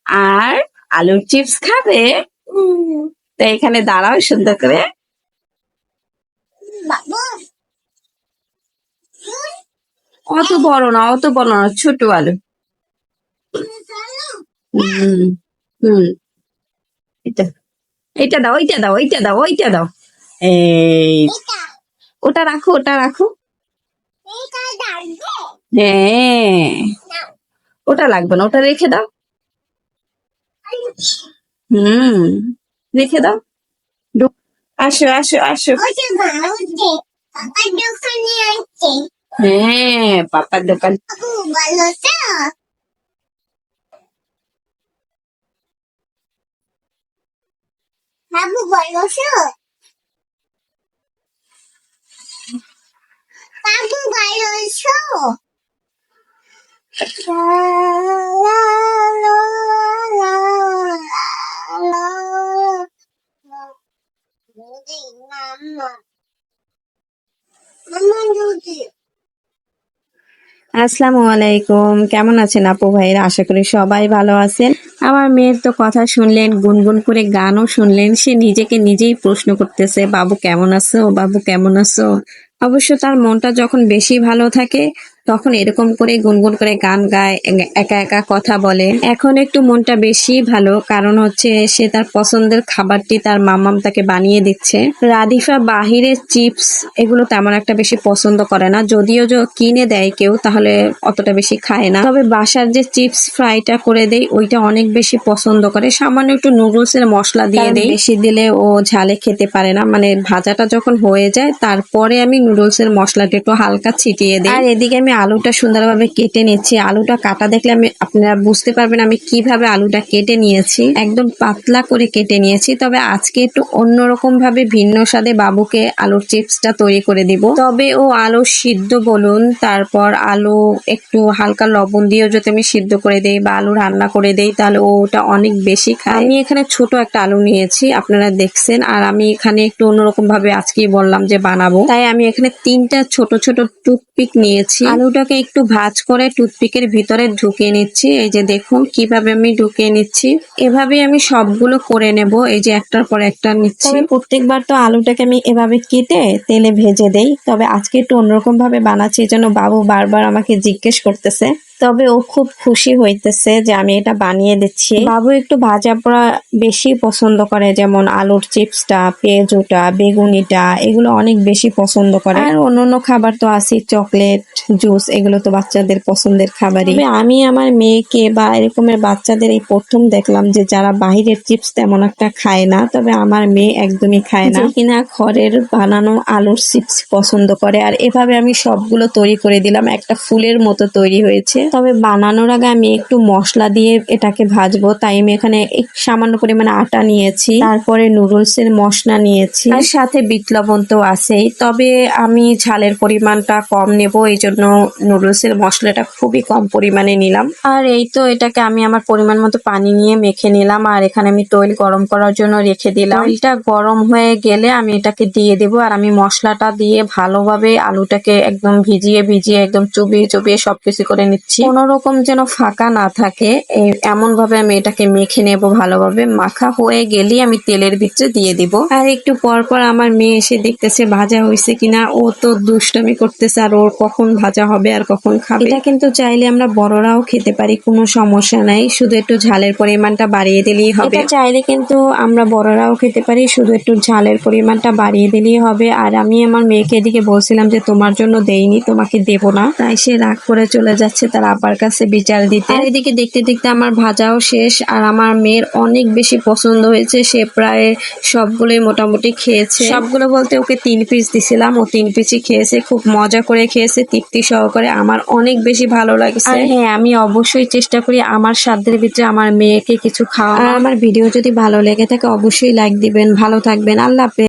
আর আলুর চিপস খাবে। তো এখানে দাঁড়াও সুন্দর করে। অত বড় না, অত বড় না, ছোট আলু। হুম হুম এটা এটা দাও, ওইটা দাও, ওইটা দাও, ওইটা দাও। এই ওটা রাখো, ওটা রাখো। হ্যাঁ, ওটা লাগবে না, ওটা রেখে দাও। হুম, রেখে দাও। আসো আসো আসো। হ্যাঁ, পাপার দোকান। আসসালামু আলাইকুম, কেমন আছেন আপু ভাইরা? আশা করি সবাই ভালো আছেন। আমার মেয়ের তো কথা শুনলেন, গুনগুন করে গানও শুনলেন। সে নিজেকে নিজেই প্রশ্ন করতেছে, বাবু কেমন আছো, বাবু কেমন আছো। অবশ্য তার মনটা যখন বেশি ভালো থাকে তখন এরকম করে গুনগুন করে গান গায়, একা একা কথা বলে। এখন একটু মনটা বেশি ভালো, কারণ হচ্ছে সে তার পছন্দের খাবারটি তার মাম্মাম তাকে বানিয়ে দিচ্ছে। রাদিফা বাহিরের চিপস এগুলো তেমন একটা বেশি পছন্দ করে না, যদিও কিনে দেয় কেউ তাহলে অতটা বেশি খায় না। তবে বাসার যে চিপস ফ্রাইটা করে দেই ওইটা অনেক বেশি পছন্দ করে। সামান্য একটু নুডলসের মশলা দিয়ে দেই, বেশি দিলে ও ঝালে খেতে পারে না। মানে ভাজাটা যখন হয়ে যায় তারপরে আমি নুডলসের মশলাটা একটু হালকা ছিটিয়ে দিই। আর এদিকে আমি আলুটা সুন্দরভাবে কেটে নিচ্ছি। আলুটা কাটা দেখলে আপনারা বুঝতে পারবেন আমি কিভাবে আলুটা কেটে নিয়েছি। একদম পাতলা করে কেটে নিয়েছি। তবে আজকে একটু অন্যরকম ভাবে ভিন্ন স্বাদে বাবুকে আলুর চিপসটা তৈরি করে দিব। তবে ও আলু সিদ্ধ বলুন, তারপর আলু একটু হালকা লবণ দিয়েও যদি আমি সিদ্ধ করে দেই বা আলু রান্না করে দেই তাহলে ওটা অনেক বেশি খায়। আমি এখানে ছোট একটা আলু নিয়েছি, আপনারা দেখছেন। আর আমি এখানে একটু অন্যরকম ভাবে আজকেই বললাম যে বানাবো, তাই আমি এখানে 3টা ছোট ছোট টুথপিক নিয়েছি। আলুটাকে একটু ভাঁজ করে টুথপিকের ভিতরে ঢুকিয়ে নিচ্ছি। এই যে দেখুন কিভাবে আমি ঢুকিয়ে নিচ্ছি। এভাবে আমি সবগুলো করে নেব। এই যে একটার পর একটা নিচ্ছি। প্রত্যেকবার তো আলুটাকে আমি এভাবে কেটে তেলে ভেজে দেই, তবে আজকে একটু অন্যরকম ভাবে বানাচ্ছি, এই জন্য বাবু বারবার আমাকে জিজ্ঞেস করতেছে। তবে ও খুব খুশি হইতেছে যে আমি এটা বানিয়ে দিচ্ছি। বাবু একটু ভাজা পোড়া বেশি পছন্দ করে, যেমন আলুর চিপসটা, পেঁয়াজুটা, বেগুনিটা এগুলো অনেক বেশি পছন্দ করে। আর অন্যান্য খাবার তো আছে, চকলেট, জুস, এগুলো তো বাচ্চাদের পছন্দের খাবারই। আমি আমার মেয়েকে বা এরকমের বাচ্চাদের এই প্রথম দেখলাম যে যারা বাহিরের চিপস তেমন একটা খায় না। তবে আমার মেয়ে একদমই খায় না, কিনা ঘরের বানানো আলুর চিপস পছন্দ করে। আর এভাবে আমি সবগুলো তৈরি করে দিলাম, একটা ফুলের মতো তৈরি হয়েছে। তবে বানানোর আগে আমি একটু মশলা দিয়ে এটাকে ভাজবো, তাই আমি এখানে সামান্য পরিমাণে আটা নিয়েছি, তারপরে নুডলসের মশলা নিয়েছি, আর সাথে বিট লবণ তো আছেই। তবে আমি ঝালের পরিমাণটা কম নেব, এই জন্য নুডলসের মশলাটা খুবই কম পরিমাণে নিলাম। আর এই তো এটাকে আমি আমার পরিমাণ মতো পানি নিয়ে মেখে নিলাম। আর এখানে আমি তৈল গরম করার জন্য রেখে দিলাম। তৈলটা গরম হয়ে গেলে আমি এটাকে দিয়ে দেবো। আর আমি মশলাটা দিয়ে ভালোভাবে আলুটাকে একদম ভিজিয়ে ভিজিয়ে একদম চুবিয়ে চুবিয়ে সবকিছু করে নিচ্ছি, কোনো রকম যেন ফাঁকা না থাকে। এমন ভাবে আমি এটাকে মেখে নেব ভালোভাবে। মাখা হয়ে গেলেই আমি তেলের ভিতরে দিয়ে দিব। আর একটু পর পর আমার মেয়ে এসে দেখতেছে ভাজা হয়েছে কিনা। ও তো দুষ্টামি করতেছে, আর ওর কখন ভাজা হবে আর কখন খাবে। এটা কিন্তু চাইলে আমরা বড়রাও খেতে পারি, কোনো সমস্যা নাই, শুধু একটু ঝালের পরিমাণটা বাড়িয়ে দিলেই হবে। এটা চাইলে কিন্তু আমরা বড়রাও খেতে পারি, শুধু একটু ঝালের পরিমাণটা বাড়িয়ে দিলেই হবে। আর আমি আমার মেয়েকে এদিকে বলছিলাম যে তোমার জন্য দেইনি, তোমাকে দেব না, তাই সে রাগ করে চলে যাচ্ছে তার আপার কাছে বিচার দিতে। আর এদিকে দেখতে দেখতে আমার ভাজাও শেষ। আর আমার মেয়ের অনেক বেশি পছন্দ হয়েছে, সে প্রায় সবগুলোই মোটামুটি খেয়েছে। সবগুলো বলতে ওকে 3 পিস দিছিলাম, ও 3 পিসই খেয়েছে, খুব মজা করে খেয়েছে, তৃপ্তি সহকারে। আমার অনেক বেশি ভালো লাগছে। আর হ্যাঁ, আমি অবশ্যই চেষ্টা করি আমার সাধ্যের ভিতরে আমার মেয়েকে কিছু খাওয়া। আর আমার ভিডিও যদি ভালো লেগে থাকে অবশ্যই লাইক দিবেন। ভালো থাকবেন, আল্লাহ হাফেজ।